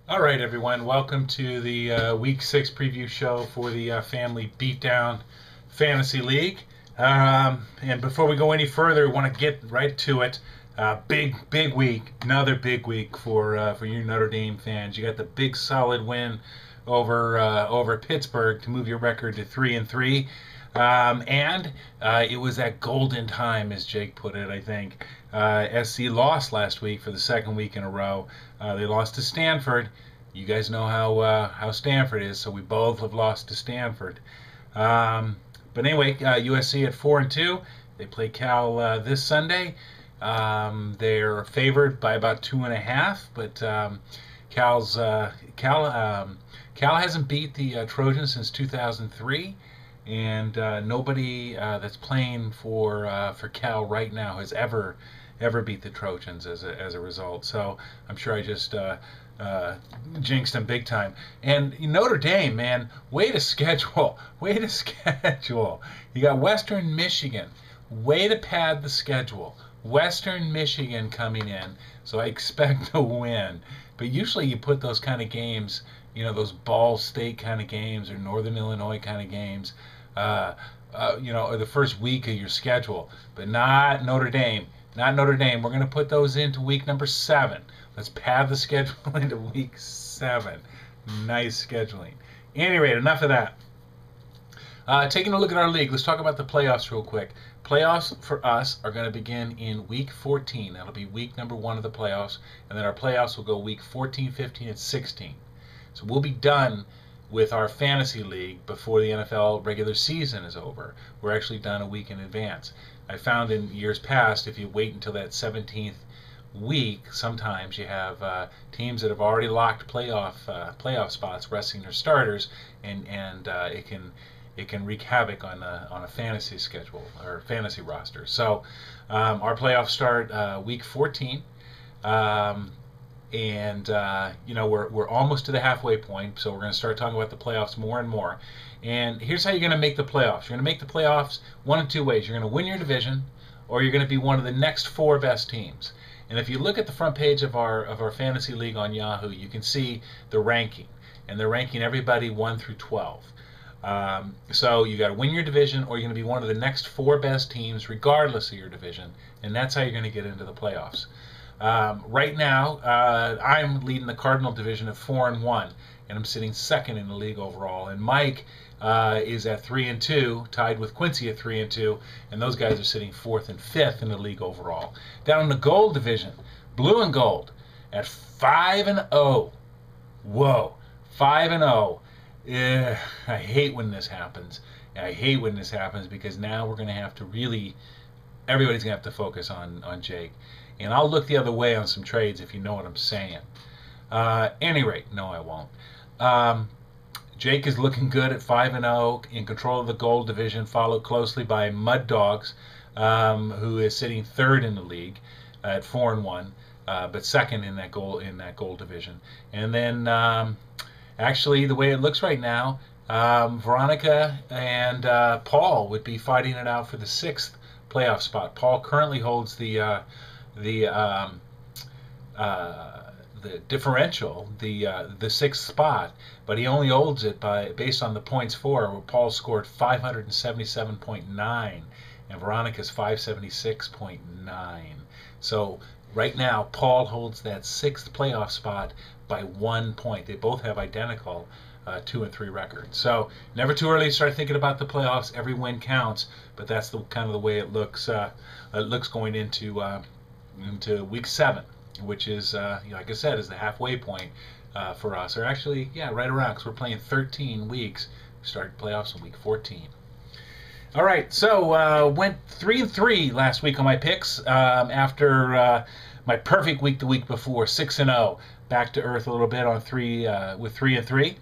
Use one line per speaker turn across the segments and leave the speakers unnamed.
All right, everyone. Welcome to the Week 6 preview show for the Family Beatdown Fantasy League. And before we go any further, I want to get right to it. Big week. Another big week for you Notre Dame fans. You got the big solid win over Pittsburgh to move your record to 3-3. And it was that golden time, as Jake put it, I think. SC lost last week for the second week in a row. They lost to Stanford. You guys know how Stanford is, so we both have lost to Stanford. But anyway, USC at 4-2. They play Cal this Sunday. They're favored by about 2.5, but Cal hasn't beat the Trojans since 2003, and nobody that's playing for Cal right now has ever beat the Trojans as a result. So I'm sure I just jinxed them big time. And Notre Dame, man, way to schedule, way to schedule. You got Western Michigan, way to pad the schedule. Western Michigan coming in, so I expect to win. But usually you put those kind of games, those Ball State kind of games or Northern Illinois kind of games, or the first week of your schedule. But not Notre Dame. Not Notre Dame. We're going to put those into week number 7. Let's pad the schedule into week 7. Nice scheduling. Any rate, enough of that. Taking a look at our league, let's talk about the playoffs real quick. Playoffs for us are going to begin in week 14. That'll be week number 1 of the playoffs. And then our playoffs will go week 14, 15, and 16. So we'll be done with our fantasy league before the NFL regular season is over. We're actually done a week in advance. I found in years past, if you wait until that 17th week, sometimes you have teams that have already locked playoff spots resting their starters, and it can wreak havoc on a fantasy schedule or fantasy roster. So our playoffs start week 14. We're almost to the halfway point, so we're going to start talking about the playoffs more and more. And here's how you're going to make the playoffs. You're going to make the playoffs one of two ways. You're going to win your division, or you're going to be one of the next 4 best teams. And if you look at the front page of our fantasy league on Yahoo, you can see the ranking, and they're ranking everybody 1 through 12. So you got to win your division, or you're going to be one of the next 4 best teams, regardless of your division, and that's how you're going to get into the playoffs. Right now, I'm leading the Cardinal Division at 4-1, and I'm sitting second in the league overall. And Mike is at 3-2, tied with Quincy at 3-2, and those guys are sitting 4th and 5th in the league overall. Down in the Gold Division, Blue&Gold at 5-0. Whoa, 5-0. Yeah, I hate when this happens. I hate when this happens because now we're going to have to really, everybody's going to have to focus on Jake. And I'll look the other way on some trades if you know what I'm saying. Any rate, no, I won't. Jake is looking good at 5-0, in control of the Gold Division, followed closely by MudDwags, who is sitting 3rd in the league at 4-1, but second in that Gold Division. And then, actually, the way it looks right now, Veronica and Paul would be fighting it out for the 6th playoff spot. Paul currently holds the differential, the 6th spot, but he only holds it based on the points for, where Paul scored 577.9 and Veronica's 576.9. So right now Paul holds that 6th playoff spot by 1 point. They both have identical 2-3 records. So never too early to start thinking about the playoffs. Every win counts, but that's the kind of the way it looks. It looks going into week 7, which is, like I said, is the halfway point for us. Or actually, yeah, right around, because we're playing 13 weeks. We start playoffs in week 14. All right, so went 3-3 last week on my picks after my perfect week the week before, 6-0. Back to earth a little bit on 3-3.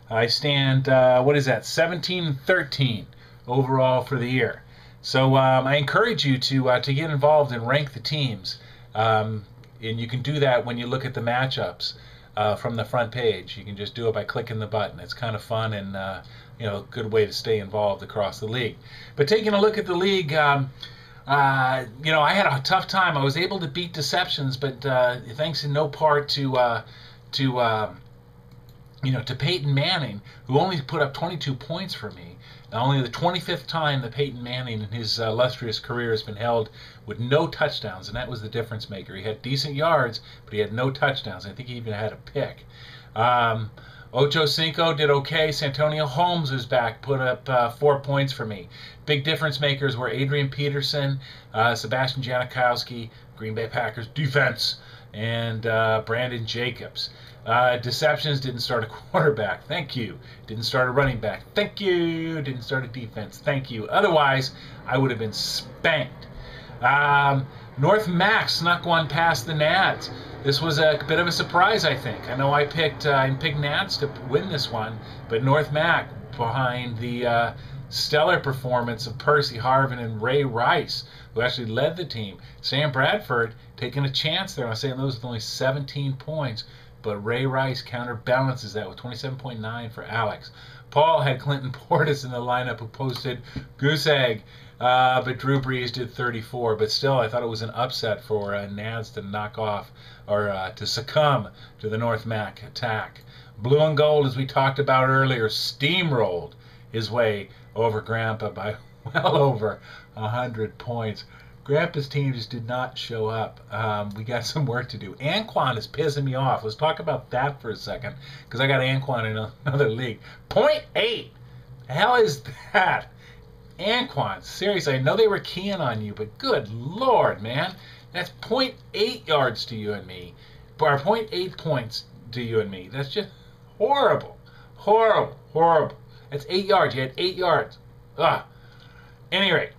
I stand, what is that, 17-13 overall for the year. So I encourage you to get involved and rank the teams. And you can do that when you look at the matchups from the front page. You can just do it by clicking the button. It's kind of fun and a good way to stay involved across the league. But taking a look at the league, I had a tough time. I was able to beat deceptions, but thanks in no part to to Peyton Manning, who only put up 22 points for me. Only the 25th time that Peyton Manning in his illustrious career has been held with no touchdowns, and that was the difference maker. He had decent yards, but he had no touchdowns. I think he even had a pick. Ocho Cinco did okay. Santonio Holmes was back, put up 4 points for me. Big difference makers were Adrian Peterson, Sebastian Janikowski, Green Bay Packers defense, and Brandon Jacobs. Deceptions, didn't start a quarterback. Thank you. Didn't start a running back. Thank you. Didn't start a defense. Thank you. Otherwise, I would have been spanked. North Mac snuck one past the Nads. This was a bit of a surprise, I think. I know I picked Nads to win this one, but North Mac, behind the stellar performance of Percy Harvin and Ray Rice, who actually led the team. Sam Bradford taking a chance there on St. Louis with only 17 points, but Ray Rice counterbalances that with 27.9 for Alex. Paul had Clinton Portis in the lineup, who posted goose egg, but Drew Brees did 34. But still, I thought it was an upset for Nads to knock off, or to succumb to the North Mac attack. Blue and Gold, as we talked about earlier, steamrolled his way over Grandpa by well over 100 points. Grandpa's team just did not show up. We got some work to do. Anquan is pissing me off. Let's talk about that for a second, because I got Anquan in another league. 0.8. The hell is that? Anquan, seriously, I know they were keying on you, but good Lord, man. That's 0.8 yards to you and me. Or 0.8 points to you and me. That's just horrible. Horrible. Horrible. That's 8 yards. You had 8 yards. Ugh. Any rate,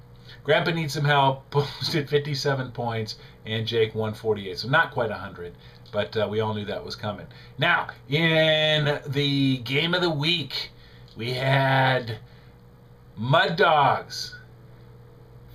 Grandpa needs some help, posted 57 points, and Jake 148. So not quite 100, but we all knew that was coming. Now, in the game of the week, we had MudDwags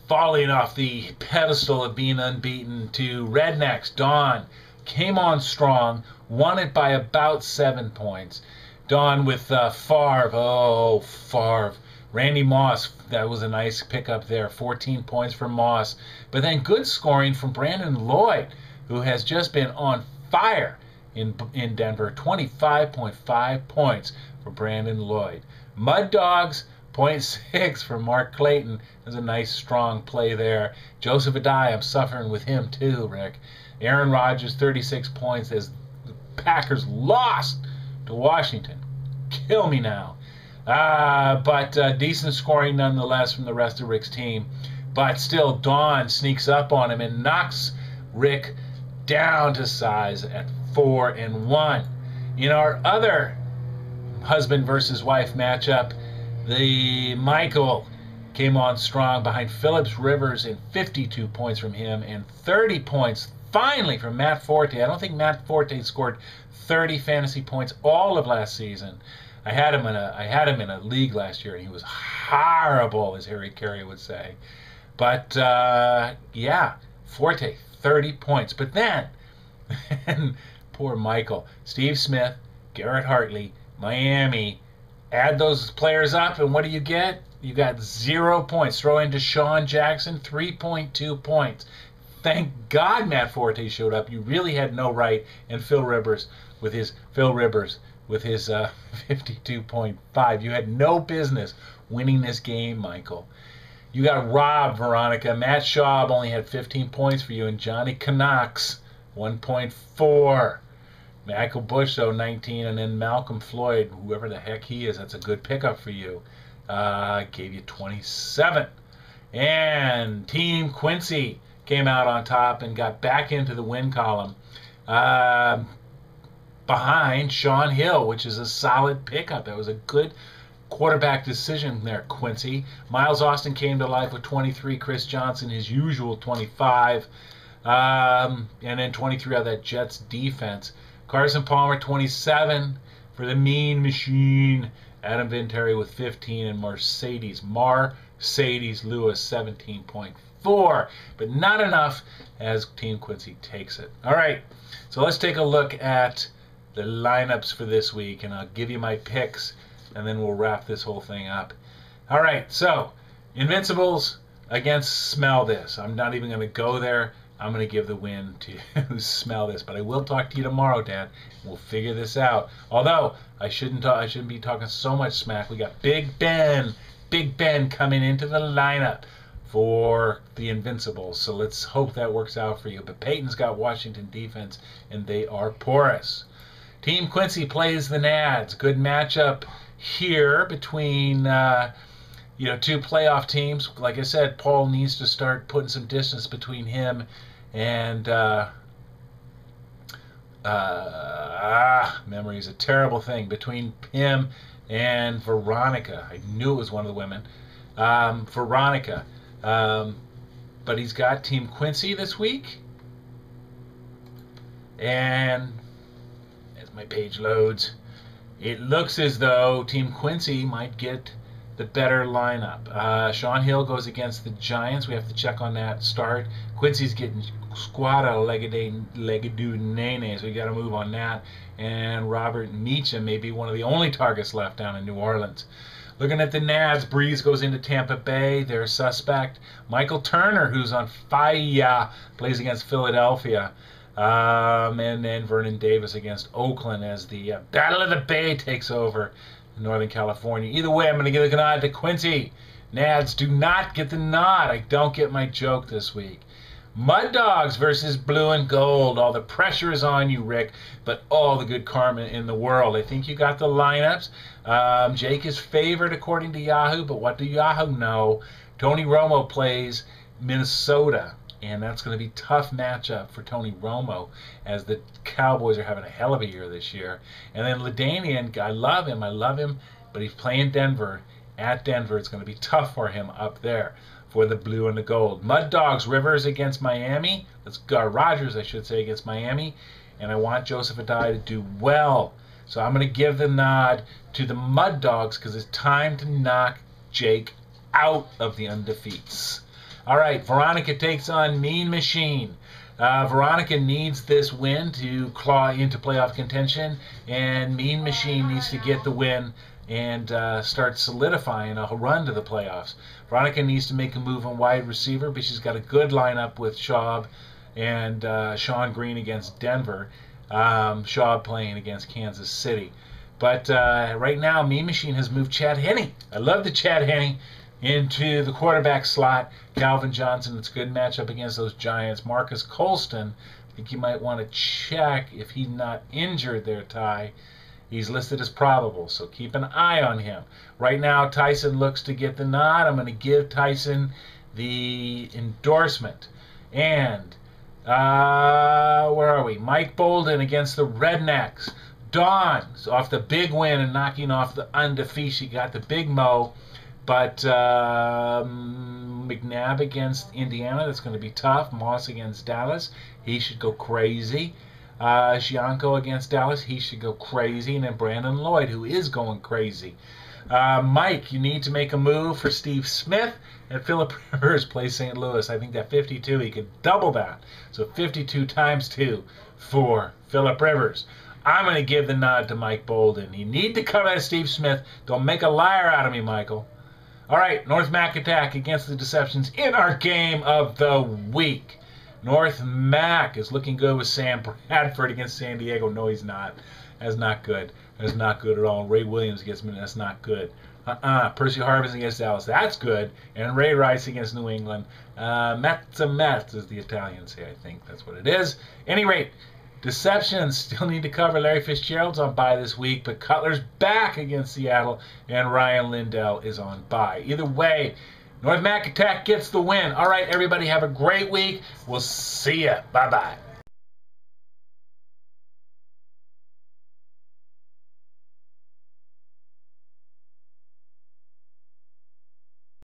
falling off the pedestal of being unbeaten to Rednecks. Don came on strong, won it by about 7 points. Don with Favre. Oh, Favre. Randy Moss, that was a nice pickup there. 14 points for Moss. But then good scoring from Brandon Lloyd, who has just been on fire in Denver. 25.5 points for Brandon Lloyd. MudDwags, 0.6 for Mark Clayton. That's a nice, strong play there. Joseph Adai, I'm suffering with him too, Rick. Aaron Rodgers, 36 points as the Packers lost to Washington. Kill me now. But decent scoring nonetheless from the rest of Rick's team. But still, Don sneaks up on him and knocks Rick down to size at 4-1. In our other husband versus wife matchup, the Michael came on strong behind Phillips Rivers, and 52 points from him and 30 points finally from Matt Forte. I don't think Matt Forte scored 30 fantasy points all of last season. I had him in a league last year, and he was horrible, as Harry Carey would say. But yeah, Forte, 30 points. But then, poor Michael, Steve Smith, Garrett Hartley, Miami, add those players up, and what do you get? You got 0 points. Throw in Deshaun Jackson, 3.2 points. Thank God Matt Forte showed up. You really had no right. And Phil Rivers with his 52.5. You had no business winning this game, Michael. You got robbed, Veronica. Matt Schaub only had 15 points for you, and Johnny Canucks, 1.4. Michael Bush, though, 19, and then Malcolm Floyd, whoever the heck he is, that's a good pickup for you. Gave you 27. And Team Quincy came out on top and got back into the win column behind Sean Hill, which is a solid pickup. That was a good quarterback decision there, Quincy. Miles Austin came to life with 23. Chris Johnson, his usual 25. And then 23 out of that Jets defense. Carson Palmer, 27 for the Mean Machine. Adam Vinatieri with 15, and Mercedes Lewis, 17.4. But not enough as Team Quincy takes it. All right, so let's take a look at the lineups for this week, and I'll give you my picks, and then we'll wrap this whole thing up. All right, so Invincibles against Smell This. I'm not even going to go there. I'm going to give the win to smell this. But I will talk to you tomorrow, Dad. We'll figure this out. Although I shouldn't be talking so much smack. We got Big Ben coming into the lineup for the Invincibles. So let's hope that works out for you. But Peyton's got Washington defense, and they are porous. Team Quincy plays the Nads. Good matchup here between two playoff teams. Like I said, Paul needs to start putting some distance between him and memory is a terrible thing, between him and Veronica. I knew it was one of the women. Veronica. But he's got Team Quincy this week. And as my page loads, it looks as though Team Quincy might get the better lineup. Sean Hill goes against the Giants. We have to check on that start. Quincy's getting Squada Legadoo Nene, so we got to move on that. And Robert Meacham may be one of the only targets left down in New Orleans. Looking at the Nads, Breeze goes into Tampa Bay. They're a suspect. Michael Turner, who's on fire, plays against Philadelphia. And then Vernon Davis against Oakland as the Battle of the Bay takes over in Northern California. Either way, I'm going to give the nod to Quincy. Nads do not get the nod. I don't get my joke this week. MudDwags versus Blue&Gold. All the pressure is on you, Rick, but all the good karma in the world. I think you got the lineups. Jake is favored according to Yahoo, but what do Yahoo know? Tony Romo plays Minnesota, and that's going to be a tough matchup for Tony Romo, as the Cowboys are having a hell of a year this year. And then LaDainian, I love him, but he's playing Denver. At Denver, it's going to be tough for him up there for the Blue and the Gold. MudDwags, Rivers against Miami. Let's go, Rogers, I should say, against Miami. And I want Joseph Adai to do well. So I'm going to give the nod to the MudDwags because it's time to knock Jake out of the undefeats. All right, Veronica takes on Mean Machine. Veronica needs this win to claw into playoff contention, and Mean Machine needs to get the win and start solidifying a run to the playoffs. Veronica needs to make a move on wide receiver, but she's got a good lineup with Schaub and Sean Green against Denver. Schaub playing against Kansas City. But right now, Mean Machine has moved Chad Henne. I love the Chad Henne into the quarterback slot. Calvin Johnson, it's a good matchup against those Giants. Marcus Colston, I think you might want to check if he's not injured there, Ty. He's listed as probable, so keep an eye on him. Right now, Tyson looks to get the nod. I'm going to give Tyson the endorsement. And where are we? Mike Bolden against the Rednecks. Dawn's off the big win and knocking off the undefeated. She got the big mo. But McNabb against Indiana, that's going to be tough. Moss against Dallas, he should go crazy. Gianco against Dallas, he should go crazy. And then Brandon Lloyd, who is going crazy. Mike, you need to make a move for Steve Smith. And Philip Rivers plays St. Louis. I think that 52, he could double that. So 52 times 2 for Philip Rivers. I'm going to give the nod to Mike Bolden. You need to come at Steve Smith. Don't make a liar out of me, Michael. All right, North Mac Attack against the Deceptions in our game of the week. North Mac is looking good with Sam Bradford against San Diego. No, he's not. That's not good. That's not good at all. Ray Williams against me. That's not good. Percy Harvin against Dallas. That's good. And Ray Rice against New England. Mets as the Italians say. I think that's what it is. Any rate, Deceptions still need to cover. Larry Fitzgerald's on bye this week, but Cutler's back against Seattle, and Ryan Lindell is on bye. Either way, North Mac Attack gets the win. All right, everybody, have a great week. We'll see ya. Bye-bye.